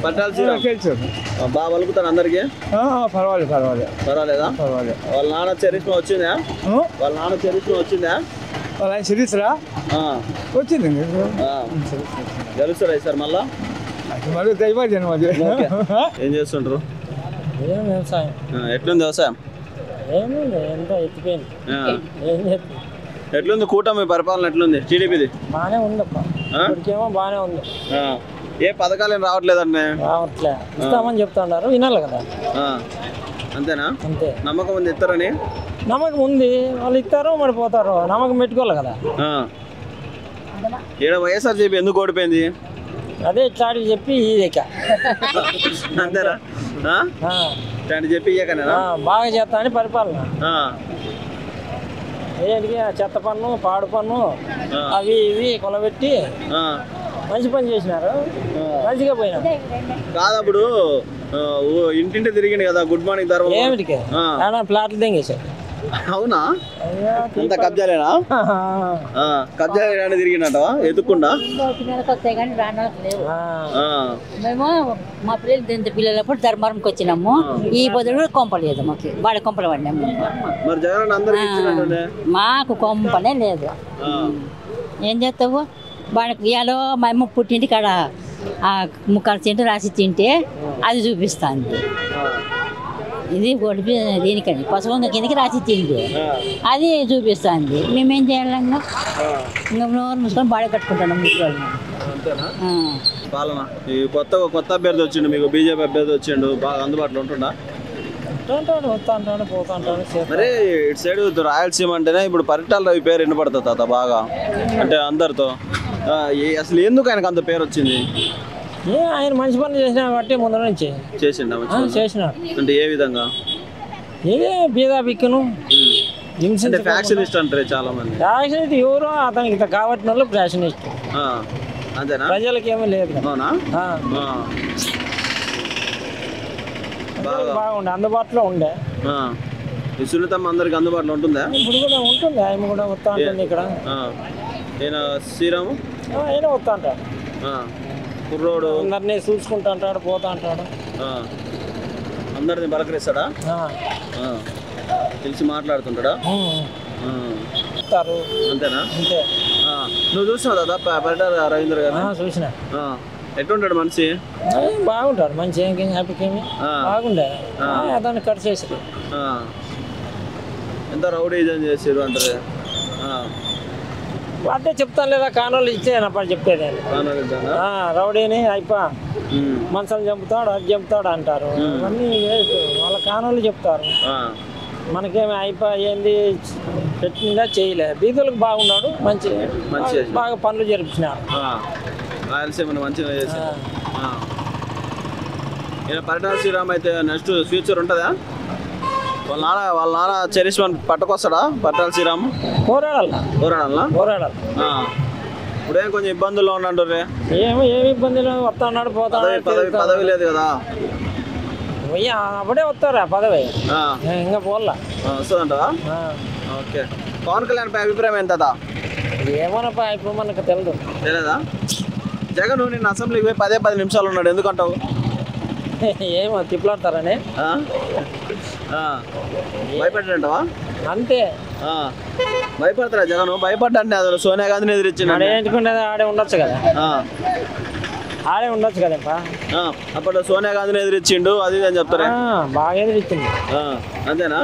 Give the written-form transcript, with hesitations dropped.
పట్టాల శ్రీరామ్ తెలుసు. బాగా పలుకుతాను అందరికి. పర్వాలేదు పర్వాలేదు పర్వాలేదా? పర్వాలేదు. వాళ్ళ నాన్న చరిత్ర వచ్చిందా? వాళ్ళ నాన్న చరిత్ర వచ్చిందా? వాళ్ళ ఆయన సిరీస్రా వచ్చింది. గెలుస్తారా సార్ మళ్ళా? మళ్ళీ దైవాజనం అది. ఏం చేస్తుంటారు? ఏం వ్యవసాయం ఎట్లుంది వ్యవసాయం? ఏముంది ఎంత ఎత్తిపోయింది. ఏం చేస్తుంది? ఎట్లుంది కూటమి పరిపాలన? ఎట్లుంది టీడీపీది? బాగానే ఉందప్ప, ఇప్పటికేమో బాగానే ఉంది. ఏ పథకాలు ఏం రావట్లేదండి? రావట్లే, ఇస్తామని చెప్తున్నారు, వినాలి కదా. అంతేనా? అంతే. నమ్మకం ఉంది ఇస్తారని? నమ్మకం ఉంది, వాళ్ళు ఇస్తారు మరి పోతారు, నమ్మకం పెట్టుకోవాలి కదా. ఈడ వైఎస్ఆర్సీపీ ఎందుకు ఓడిపోయింది? అదే ఇట్లాంటి చెప్పి ఇదేక అంతేనా? ఇట్లాంటి చెప్పి ఇయ్యకనేనా? బాగా చేస్తా అని పరిపాలన. ఏంటికి చెత్త పన్ను, పాడు పన్ను అవి ఇవి కొలబెట్టి మంచి పని చేసినారు, మంచిగా పోయినా. కాదప్పుడు ఇంటింటి తిరిగింది కదా గుడ్ మార్నింగ్ ధర్మం. ఏమిటికి ప్లాట్లు తెంగేశారు. అవునా? అంత కబ్జాలేనా? కబ్జాలు తిరిగినట్టవా ఎత్తుకుండా? మేము మా పిల్లలు పిల్లలప్పుడు ధర్మవరంకి వచ్చినాము. ఈ బదులు కొంపలేదు, మాకు బాడ కొంపలు పడినాము. మరి జగన్ అందరికి ఇచ్చినట్టుండే. మాకు కొంపనే లేదు. ఏం చేస్తావు? బాడకు ఇయాలో మా అమ్మ పుట్టింటి కాడ ఆ ముక్కలు తింటే రాసి తింటే అది చూపిస్తుంది. ఇది గొడిపి దీనికని పసుపు కిందకి రాసి తింది అది చూపిస్తుంది. మేమేం చేయాలన్నా ఇంకా నోరు మూసుకొని బాడీ కట్టుకుంటాం ముసలి. పాలన ఈ కొత్త అభ్యర్థి వచ్చిండు, మీకు బీజేపీ అభ్యర్థి వచ్చిండు, బాగా అందుబాటులో ఉంటుందా? మరి ఇటు సైడ్ రాయలసీమ అంటేనే ఇప్పుడు పరిటాల రవి పేరు వినపడుతుంది తాత బాగా, అంటే అందరితో. అసలు ఎందుకు ఆయనకు అంత పేరు వచ్చింది? ఆయన మంచి పనులు చేసిన బట్టి ముందు నుంచి చేసినాడు. అంటే ఏ విధంగా? ఇదే బీదా బిక్కును ఫ్యాక్షనిస్ట్ అంటారు చాలా మంది. ఫ్యాక్షనిస్ట్ ఎవరో అతనికి కావట్టిన వాళ్ళు ఫ్యాక్షనిస్ట్. అంతేనా? ప్రజలకి ఏమీ లేదు. అవునా? బాగుండే, అందుబాటులో ఉండే. సునీతమ్మ అందరికి అందుబాటులో ఉంటుందా? ఇప్పుడు కూడా ఉంటుంది, ఆయన కూడా వస్తా ఉంటుంది ఇక్కడ. శ్రీరాము ఆయన వస్తా అంటాడు, కుర్రోడు అందరినీ చూసుకుంటా అంటాడు, పోతా అంటాడు, అందరిని బలకరిస్తాడా? తెలిసి మాట్లాడుతుంటాడా? అంతేనా? అంతే. నువ్వు చూసినావు దాదా పరిటాల రవీంద్ర గారు? చూసిన. ఎట్లుంటాడు మనిషి? బాగుంటాడు, మంచి హ్యాపీకేమి బాగుండే. దాన్ని కట్ చేసారు. ఎంత రౌడీజం చేసారు అంటారు. అంటే చెప్తాను లేదా, కానోళ్ళు ఇచ్చేనప్పుడు చెప్పేది. రౌడీని అయిపో మనుషులు చంపుతాడు, అది చంపుతాడు అంటారు. అన్నీ వాళ్ళ కానోళ్ళు చెప్తారు. మనకేమి అయిపోయింది పెట్టిందా చేయలే. బీదులకు బాగున్నాడు, మంచి బాగా పనులు జరిపించినాడు. రాయలసీమను మంచిగా చేశారు. పరిటాల శ్రీరామ్ అయితే నెక్స్ట్ ఫ్యూచర్ ఉంటుందా? వాళ్ళ నాన్న చరిష్మాన్ పట్టుకొస్తాడా పరిటాల శ్రీరామ్? పోరాడాలా. ఇప్పుడేం కొంచెం ఇబ్బందుల్లో ఉన్నట్టు. ఏమి ఇబ్బంది లేదు, వస్తా ఉన్నాడు, పోతా. పదవి లేదు కదా? అప్పుడే వస్తారా పదవి, ఇంకా పోల్లా వస్తుందంటా? ఓకే. పవన్ కళ్యాణ్ పై అభిప్రాయం ఎంత? ఏమన్నా ఇప్పుడు మనకు తెలియదా? జగన్ నిన్న అసెంబ్లీకి పోయి 10 నిమిషాలు ఉన్నాడు, ఎందుకంటావు? ఏమో తిప్పులాడతారని భయపడ్డావా? అంతే. భయపడతారా జగన్? భయపడ్డా అంటే అసలు సోనియా గాంధీని ఎదిరించింది. ఏంటుకునేది ఆడే ఉండొచ్చు కదా, అప్పుడు సోనియా గాంధీని ఎదిరించిండు అది అని చెప్తారా? బాగా ఎదిరించింది. అంతేనా?